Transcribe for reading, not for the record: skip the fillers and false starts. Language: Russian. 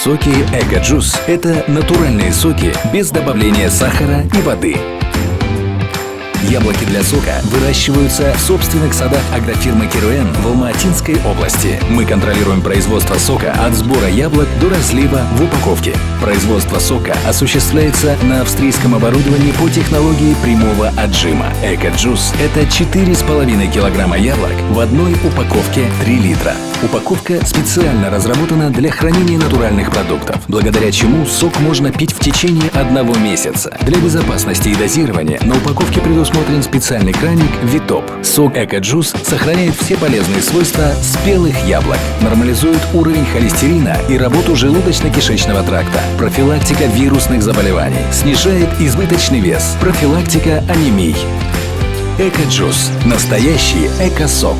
Соки Эко-Джус – это натуральные соки без добавления сахара и воды. Яблоки для сока выращиваются в собственных садах агрофирмы Керуэн в Алма-Атинской области. Мы контролируем производство сока от сбора яблок до разлива в упаковке. Производство сока осуществляется на австрийском оборудовании по технологии прямого отжима. Эко-Джус – это 4,5 килограмма яблок в одной упаковке 3 литра. Упаковка специально разработана для хранения натуральных продуктов, благодаря чему сок можно пить в течение 1 месяца. Для безопасности и дозирования на упаковке предусмотрен специальный краник Витоп. Сок Эко-Джус сохраняет все полезные свойства спелых яблок, нормализует уровень холестерина и работу желудочно-кишечного тракта, профилактика вирусных заболеваний, снижает избыточный вес, профилактика анемий. Эко-Джус – настоящий эко-сок.